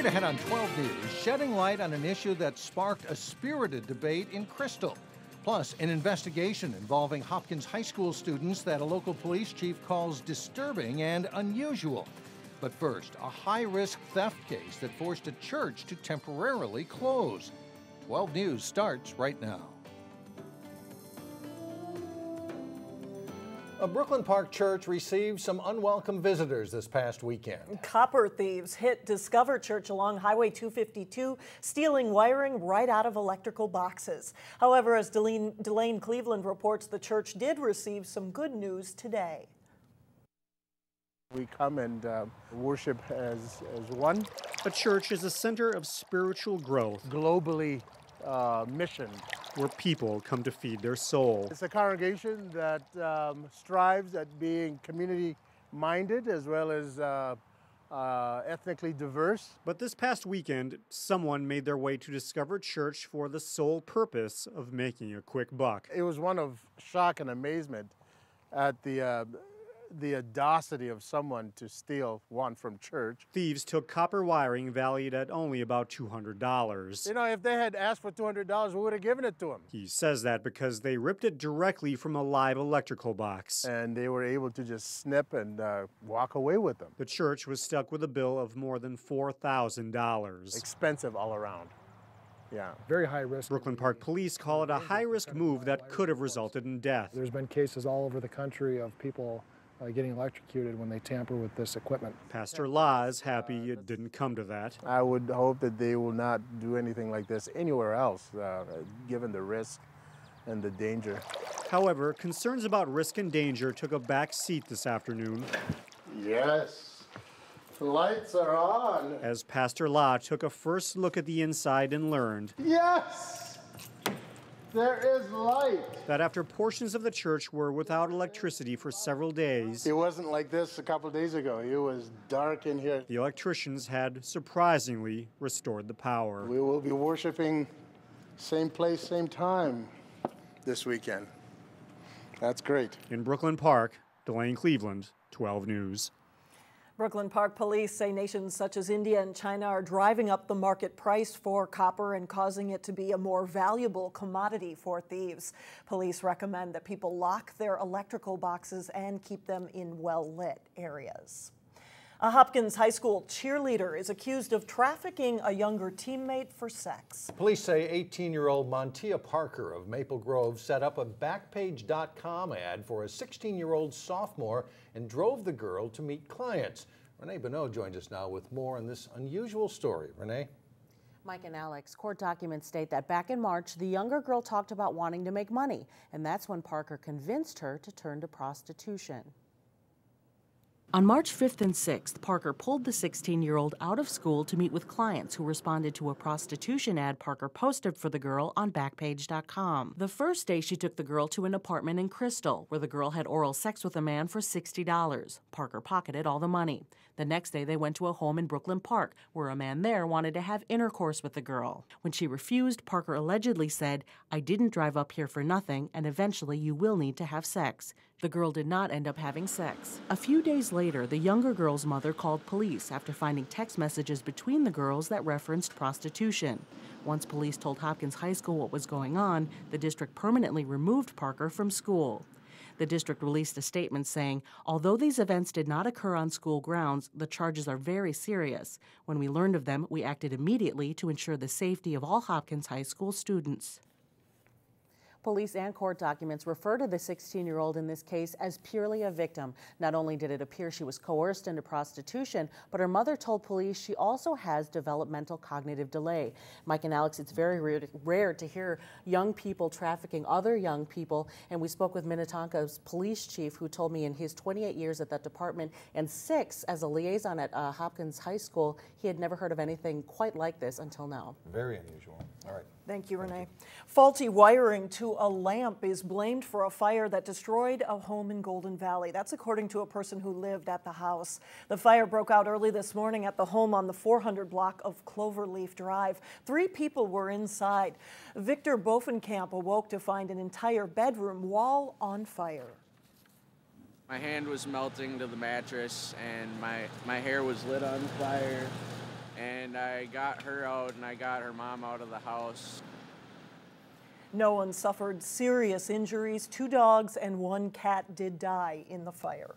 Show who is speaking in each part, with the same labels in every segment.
Speaker 1: Straight ahead on 12 News, shedding light on an issue that sparked a spirited debate in Crystal. Plus, an investigation involving Hopkins High School students that a local police chief calls disturbing and unusual. But first, a high-risk theft case that forced a church to temporarily close. 12 News starts right now. A Brooklyn Park church received some unwelcome visitors this past weekend.
Speaker 2: Copper thieves hit Discover Church along Highway 252, stealing wiring right out of electrical boxes. However, as Delane Cleveland reports, the church did receive some good news today.
Speaker 3: We come and worship as one.
Speaker 4: A church is a center of spiritual growth.
Speaker 3: Globally mission.
Speaker 4: Where people come to feed their soul.
Speaker 3: It's a congregation that strives at being community-minded as well as ethnically diverse.
Speaker 4: But this past weekend, someone made their way to Discover Church for the sole purpose of making a quick buck.
Speaker 3: It was one of shock and amazement at the audacity of someone to steal one from church.
Speaker 4: Thieves took copper wiring valued at only about $200.
Speaker 3: You know, if they had asked for $200, we would have given it to them.
Speaker 4: He says that because they ripped it directly from a live electrical box.
Speaker 3: And they were able to just snip and walk away with them.
Speaker 4: The church was stuck with a bill of more than $4,000.
Speaker 3: Expensive all around. Yeah.
Speaker 5: Very high risk.
Speaker 4: Brooklyn Park Police call it a high-risk move that could have resulted in death.
Speaker 5: There's been cases all over the country of people getting electrocuted when they tamper with this equipment.
Speaker 4: Pastor La is happy it didn't come to that.
Speaker 3: I would hope that they will not do anything like this anywhere else, given the risk and the danger.
Speaker 4: However, concerns about risk and danger took a back seat this afternoon.
Speaker 3: Yes, the lights are on.
Speaker 4: As Pastor La took a first look at the inside and learned.
Speaker 3: Yes! There is light.
Speaker 4: That after portions of the church were without electricity for several days.
Speaker 3: It wasn't like this a couple of days ago. It was dark in here.
Speaker 4: The electricians had surprisingly restored the power.
Speaker 3: We will be worshiping same place, same time this weekend. That's great.
Speaker 4: In Brooklyn Park, Delane Cleveland, 12 News.
Speaker 2: Brooklyn Park police say nations such as India and China are driving up the market price for copper and causing it to be a more valuable commodity for thieves. Police recommend that people lock their electrical boxes and keep them in well-lit areas. A Hopkins High School cheerleader is accused of trafficking a younger teammate for sex.
Speaker 1: Police say 18-year-old Montia Parker of Maple Grove set up a Backpage.com ad for a 16-year-old sophomore and drove the girl to meet clients. Renee Bonneau joins us now with more on this unusual story. Renee?
Speaker 6: Mike and Alex, court documents state that back in March, the younger girl talked about wanting to make money, and that's when Parker convinced her to turn to prostitution. On March 5th and 6th, Parker pulled the 16-year-old out of school to meet with clients who responded to a prostitution ad Parker posted for the girl on Backpage.com. The first day, she took the girl to an apartment in Crystal, where the girl had oral sex with a man for $60. Parker pocketed all the money. The next day, they went to a home in Brooklyn Park, where a man there wanted to have intercourse with the girl. When she refused, Parker allegedly said, "I didn't drive up here for nothing, and eventually you will need to have sex." The girl did not end up having sex. A few days later, the younger girl's mother called police after finding text messages between the girls that referenced prostitution. Once police told Hopkins High School what was going on, the district permanently removed Parker from school. The district released a statement saying, "Although these events did not occur on school grounds, the charges are very serious. When we learned of them, we acted immediately to ensure the safety of all Hopkins High School students." Police and court documents refer to the 16-year-old in this case as purely a victim. Not only did it appear she was coerced into prostitution, but her mother told police she also has developmental cognitive delay. Mike and Alex, it's very rare to hear young people trafficking other young people, and we spoke with Minnetonka's police chief, who told me in his 28 years at that department and 6 as a liaison at Hopkins High School, he had never heard of anything quite like this until now.
Speaker 1: Very unusual. All right.
Speaker 2: Thank you, Renee. Faulty wiring to a lamp is blamed for a fire that destroyed a home in Golden Valley. That's according to a person who lived at the house. The fire broke out early this morning at the home on the 400 block of Cloverleaf Drive. 3 people were inside. Victor Bovenkamp awoke to find an entire bedroom wall on fire.
Speaker 7: My hand was melting to the mattress and my hair was lit on fire. and I got her out and I got her mom out of the house.
Speaker 2: No one suffered serious injuries. 2 dogs and 1 cat did die in the fire.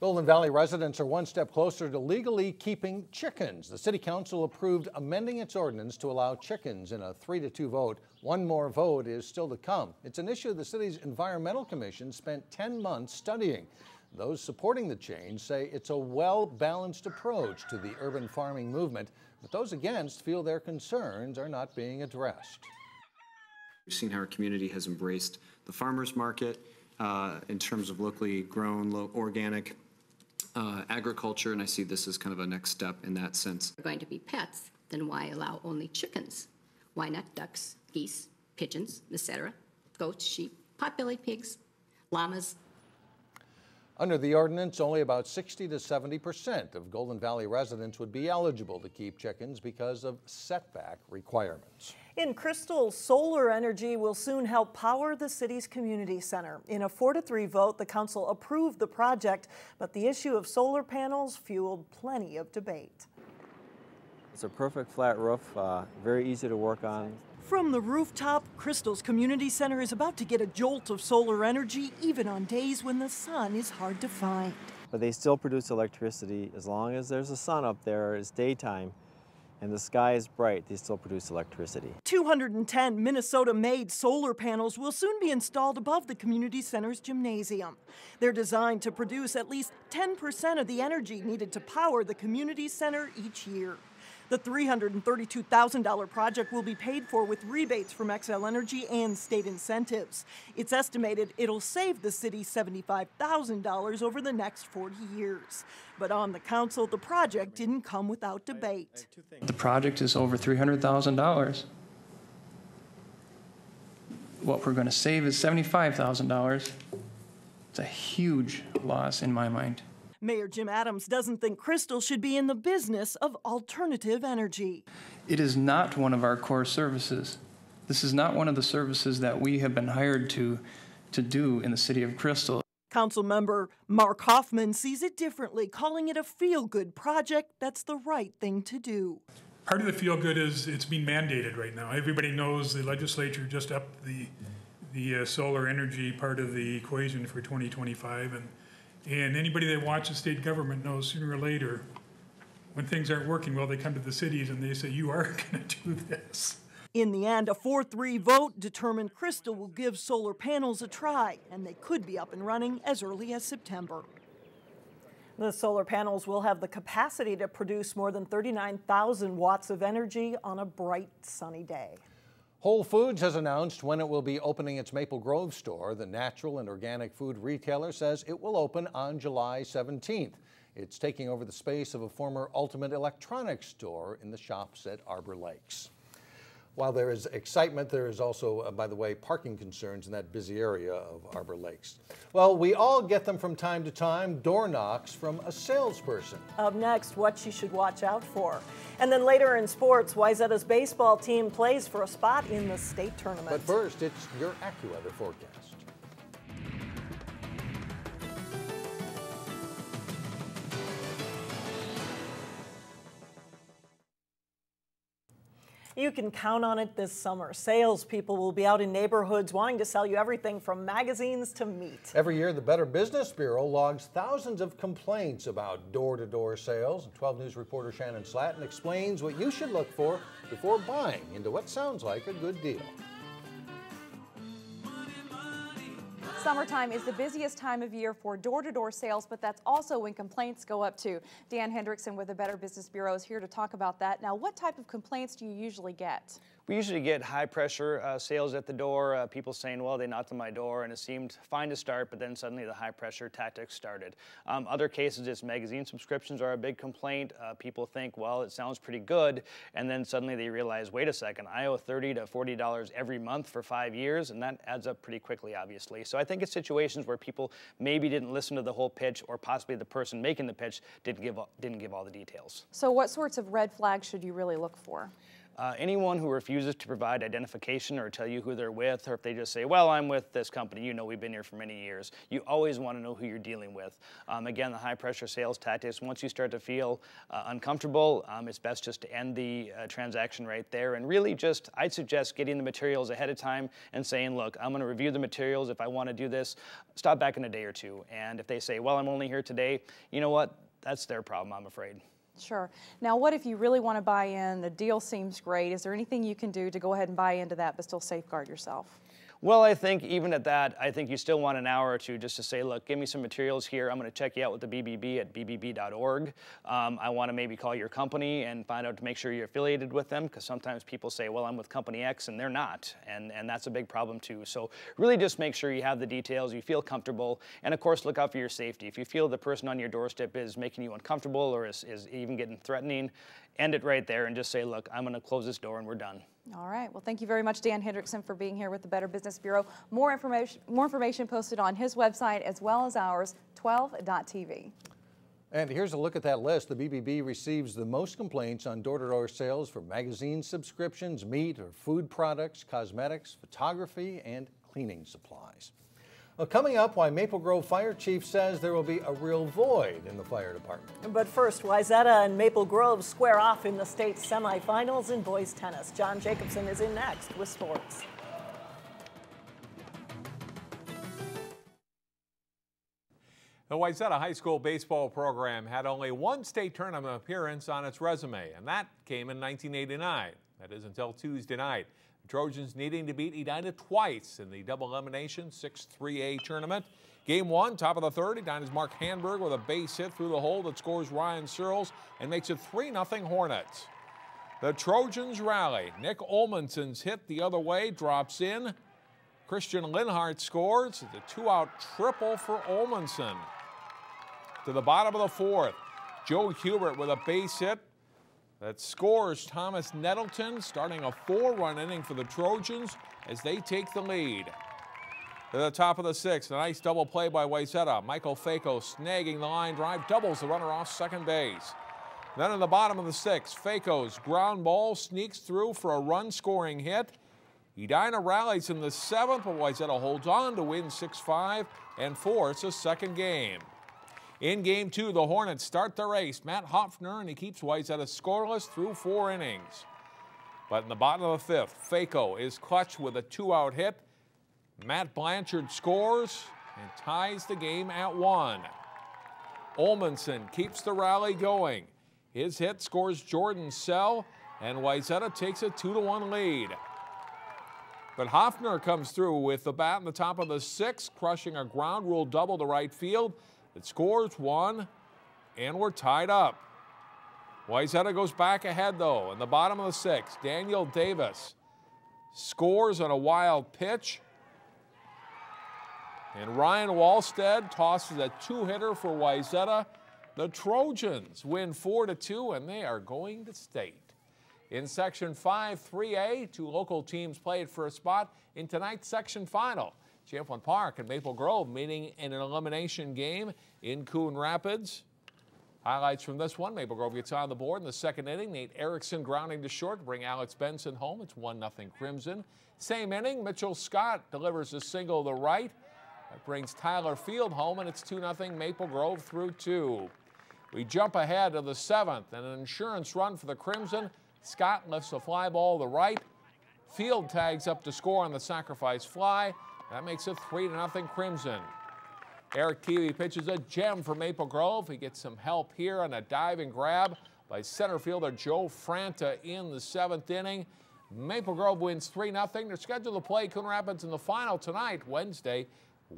Speaker 1: Golden Valley residents are one step closer to legally keeping chickens. The City Council approved amending its ordinance to allow chickens in a 3-2 vote. One more vote is still to come. It's an issue the city's Environmental Commission spent 10 months studying. Those supporting the change say it's a well-balanced approach to the urban farming movement, but those against feel their concerns are not being addressed.
Speaker 8: We've seen how our community has embraced the farmers market in terms of locally grown, organic agriculture, and I see this as kind of a next step in that sense.
Speaker 9: If we're going to be pets, then why allow only chickens? Why not ducks, geese, pigeons, etc., goats, sheep, pot-bellied pigs, llamas?
Speaker 1: Under the ordinance, only about 60 to 70% of Golden Valley residents would be eligible to keep chickens because of setback requirements.
Speaker 2: In Crystal, solar energy will soon help power the city's community center. In a 4-3 vote, the council approved the project, but the issue of solar panels fueled plenty of debate.
Speaker 10: It's a perfect flat roof, very easy to work on.
Speaker 2: From the rooftop, Crystal's community center is about to get a jolt of solar energy, even on days when the sun is hard to find.
Speaker 10: But they still produce electricity. As long as there's a sun up there, it's daytime, and the sky is bright, they still produce electricity. 210 Minnesota-made solar panels will soon be installed above the community center's gymnasium. They're designed to produce at least 10% of the energy needed to power the community center each year. The $332,000 project will be paid for with rebates from Xcel Energy and state incentives. It's estimated it'll save the city $75,000 over the next 40 years. But on the council, the project didn't come without debate.
Speaker 11: The project is over $300,000. What we're going to save is $75,000. It's a huge loss in my mind.
Speaker 2: Mayor Jim Adams doesn't think Crystal should be in the business of alternative energy.
Speaker 11: It is not one of our core services. This is not one of the services that we have been hired to do in the city of Crystal.
Speaker 2: Council member Mark Hoffman sees it differently, calling it a feel-good project that's the right thing to do.
Speaker 12: Part of the feel-good is it's being mandated right now. Everybody knows the legislature just upped the solar energy part of the equation for 2025, and anybody that watches state government knows sooner or later, when things aren't working well, they come to the cities and they say, you are going to do this.
Speaker 2: In the end, a 4-3 vote determined Crystal will give solar panels a try, and they could be up and running as early as September. The solar panels will have the capacity to produce more than 39,000 watts of energy on a bright, sunny day.
Speaker 1: Whole Foods has announced when it will be opening its Maple Grove store. The natural and organic food retailer says it will open on July 17th. It's taking over the space of a former Ultimate Electronics store in the shops at Arbor Lakes. While there is excitement, there is also, by the way, parking concerns in that busy area of Arbor Lakes. Well, we all get them from time to time, door knocks from a salesperson.
Speaker 2: Up next, what you should watch out for. And then later in sports, Wayzata's baseball team plays for a spot in the state tournament.
Speaker 1: But first, it's your AccuWeather forecast.
Speaker 2: You can count on it this summer. Salespeople will be out in neighborhoods wanting to sell you everything from magazines to meat.
Speaker 1: Every year, the Better Business Bureau logs thousands of complaints about door-to-door sales. 12 News reporter Shannon Slatton explains what you should look for before buying into what sounds like a good deal.
Speaker 13: Summertime is the busiest time of year for door-to-door sales, but that's also when complaints go up too. Dan Hendrickson with the Better Business Bureau is here to talk about that. Now, what type of complaints do you usually get?
Speaker 14: We usually get high-pressure sales at the door, people saying, well, they knocked on my door and it seemed fine to start, but then suddenly the high-pressure tactics started. Other cases, it's magazine subscriptions are a big complaint. People think, well, it sounds pretty good, and then suddenly they realize, wait a second, I owe $30 to $40 every month for 5 years, and that adds up pretty quickly, obviously. So I think it's situations where people maybe didn't listen to the whole pitch, or possibly the person making the pitch didn't give all the details.
Speaker 13: So what sorts of red flags should you really look for?
Speaker 14: Anyone who refuses to provide identification or tell you who they're with, or if they just say, well, I'm with this company, you know, we've been here for many years, you always want to know who you're dealing with. Again, the high-pressure sales tactics, once you start to feel uncomfortable, it's best just to end the transaction right there. And really just, I'd suggest getting the materials ahead of time and saying, look, I'm going to review the materials. If I want to do this, stop back in a day or two. And if they say, well, I'm only here today, you know what? That's their problem, I'm afraid.
Speaker 13: Sure. Now, what if you really want to buy in? The deal seems great. Is there anything you can do to go ahead and buy into that but still safeguard yourself?
Speaker 14: Well, I think even at that, I think you still want an hour or two just to say, look, give me some materials here. I'm going to check you out with the BBB at bbb.org. I want to maybe call your company and find out to make sure you're affiliated with them, because sometimes people say, well, I'm with company X, and they're not, and that's a big problem too. So really just make sure you have the details, you feel comfortable, and of course look out for your safety. If you feel the person on your doorstep is making you uncomfortable or is even getting threatening, end it right there and just say, look, I'm going to close this door and we're done.
Speaker 13: All right. Well, thank you very much, Dan Hendrickson, for being here with the Better Business Bureau. More information posted on his website as well as ours, 12.tv.
Speaker 1: And here's a look at that list. The BBB receives the most complaints on door-to-door sales for magazine subscriptions, meat or food products, cosmetics, photography, and cleaning supplies. Well, coming up, why Maple Grove Fire Chief says there will be a real void in the fire department.
Speaker 2: But first, Wayzata and Maple Grove square off in the state semifinals in boys tennis. John Jacobson is in next with sports.
Speaker 15: The Wayzata High School baseball program had only one state tournament appearance on its resume, and that came in 1989. That is until Tuesday night. The Trojans needing to beat Edina twice in the double elimination 6-3A tournament. Game one, top of the third, Edina's Mark Hanberg with a base hit through the hole that scores Ryan Searles and makes it 3-0 Hornets. The Trojans rally. Nick Olmanson's hit the other way drops in. Christian Linhart scores. The two-out triple for Olmanson. To the bottom of the fourth, Joe Hubert with a base hit that scores Thomas Nettleton, starting a 4-run inning for the Trojans as they take the lead. To the top of the sixth, a nice double play by Wayzata. Michael Faco snagging the line drive, doubles the runner off second base. Then in the bottom of the sixth, Faco's ground ball sneaks through for a run-scoring hit. Edina rallies in the seventh, but Wayzata holds on to win 6-5 and force a second game. In game two, the Hornets start their ace, Matt Hoffner, and he keeps Wayzata scoreless through 4 innings. But in the bottom of the fifth, Faco is clutch with a 2-out hit. Matt Blanchard scores and ties the game at 1. Olmanson keeps the rally going. His hit scores Jordan Sell, and Wayzata takes a 2-1 lead. But Hoffner comes through with the bat in the top of the sixth, crushing a ground rule double to right field. It scores 1, and we're tied up. Wayzata goes back ahead, though. In the bottom of the sixth, Daniel Davis scores on a wild pitch. And Ryan Wallstead tosses a 2-hitter for Wayzata. The Trojans win 4-2, and they are going to state. In Section 5, 3A, 2 local teams played for a spot in tonight's section final. Champlin Park and Maple Grove meeting in an elimination game in Coon Rapids. Highlights from this one: Maple Grove gets on the board in the second inning. Nate Erickson grounding to short to bring Alex Benson home. It's 1-0 Crimson. Same inning, Mitchell Scott delivers a single to right. That brings Tyler Field home, and it's 2-0 Maple Grove through 2. We jump ahead to the seventh, and an insurance run for the Crimson. Scott lifts a fly ball to right. Field tags up to score on the sacrifice fly. That makes it 3-0 Crimson. Eric Keeley pitches a gem for Maple Grove. He gets some help here on a diving grab by center fielder Joe Franta in the seventh inning. Maple Grove wins 3-0. They're scheduled to play Coon Rapids in the final tonight, Wednesday,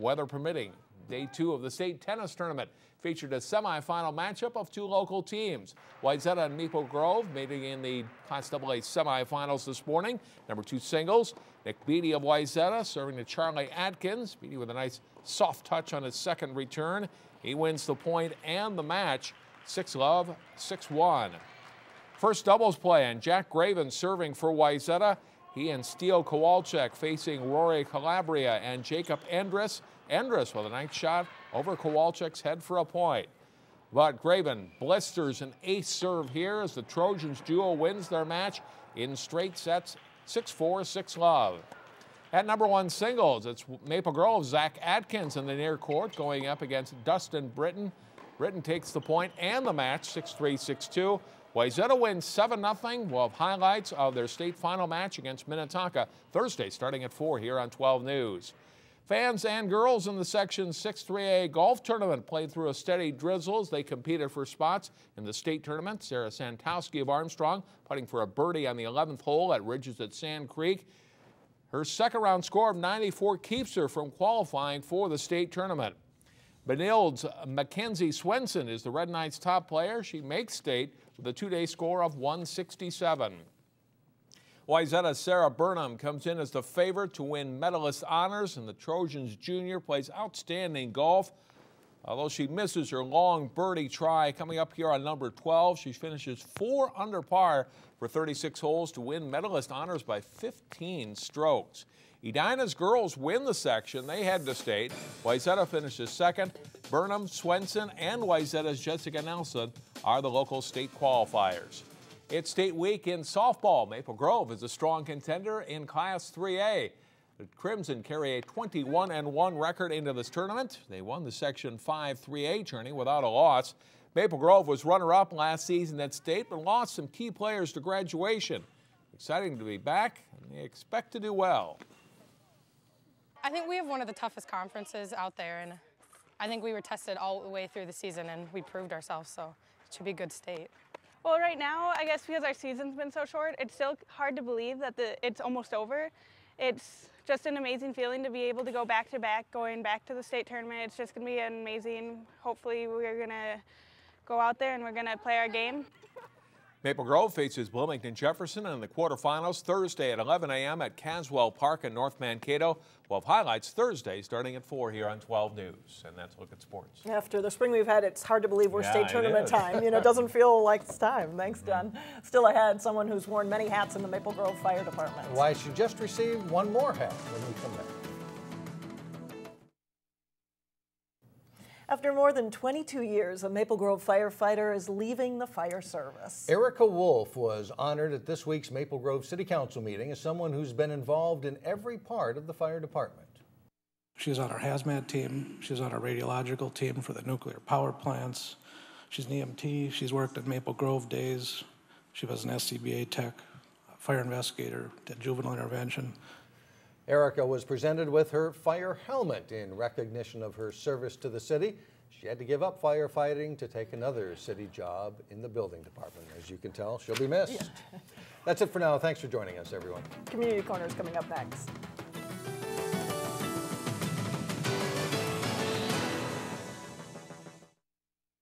Speaker 15: weather permitting. Day 2 of the state tennis tournament featured a semifinal matchup of 2 local teams. Wayzata and Maple Grove meeting in the Class AA semifinals this morning. Number 2 singles, Nick Beatty of Wayzata serving to Charlie Atkins. Beatty with a nice soft touch on his second return. He wins the point and the match, 6-love, 6-1. First doubles play, and Jack Graven serving for Wayzata. He and Steele Kowalczyk facing Rory Calabria and Jacob Endress. Endress with a nice shot over Kowalczyk's head for a point. But Graven blisters an ace serve here as the Trojans duo wins their match in straight sets, 6-4, 6-love. At number 1 singles, it's Maple Grove's Zach Atkins in the near court going up against Dustin Britton. Britton takes the point and the match, 6-3, 6-2. Wayzata wins 7-0. We'll have highlights of their state final match against Minnetonka Thursday starting at 4 here on 12 News. Fans and girls in the Section 6-3A golf tournament played through a steady drizzle as they competed for spots in the state tournament. Sarah Santowski of Armstrong putting for a birdie on the 11th hole at Ridges at Sand Creek. Her second round score of 94 keeps her from qualifying for the state tournament. Benild's Mackenzie Swenson is the Red Knights' top player. She makes state with a 2-day score of 167. Wayzata's Sarah Burnham comes in as the favorite to win medalist honors, and the Trojans junior plays outstanding golf. Although she misses her long birdie try coming up here on number 12, she finishes 4 under par for 36 holes to win medalist honors by 15 strokes. Edina's girls win the section. They head to state. Wayzata finishes second. Burnham, Swenson, and Wayzata's Jessica Nelson are the local state qualifiers. It's state week in softball. Maple Grove is a strong contender in Class 3A. The Crimson carry a 21-1 record into this tournament. They won the Section 5 3A tourney without a loss. Maple Grove was runner-up last season at state, but lost some key players to graduation. Exciting to be back, and they expect to do well.
Speaker 16: I think we have one of the toughest conferences out there, and I think we were tested all the way through the season, and we proved ourselves, so it should be a good state.
Speaker 17: Well, right now, I guess because our season's been so short, it's still hard to believe that it's almost over. It's just an amazing feeling to be able to go back-to-back, going back to the state tournament. It's just going to be amazing. Hopefully, we're going to go out there and we're going to play our game.
Speaker 15: Maple Grove faces Bloomington Jefferson in the quarterfinals Thursday at 11 a.m. at Caswell Park in North Mankato. We'll have highlights Thursday starting at 4 here on 12 News. And that's a look at sports.
Speaker 2: After the spring we've had, it's hard to believe we're state tournament time. You know, it doesn't feel like it's time. Thanks, John. Still ahead, someone who's worn many hats in the Maple Grove Fire Department.
Speaker 1: Why she just received one more hat when we come back.
Speaker 2: After more than 22 years, a Maple Grove firefighter is leaving the fire service.
Speaker 1: Erica Wolf was honored at this week's Maple Grove City Council meeting as someone who's been involved in every part of the fire department.
Speaker 18: She's on our hazmat team. She's on our radiological team for the nuclear power plants. She's an EMT. She's worked at Maple Grove days. She was an SCBA tech, a fire investigator, did juvenile intervention.
Speaker 1: Erica was presented with her fire helmet in recognition of her service to the city. She had to give up firefighting to take another city job in the building department. As you can tell, she'll be missed. Yeah. That's it for now. Thanks for joining us, everyone.
Speaker 2: Community Corner is coming up next.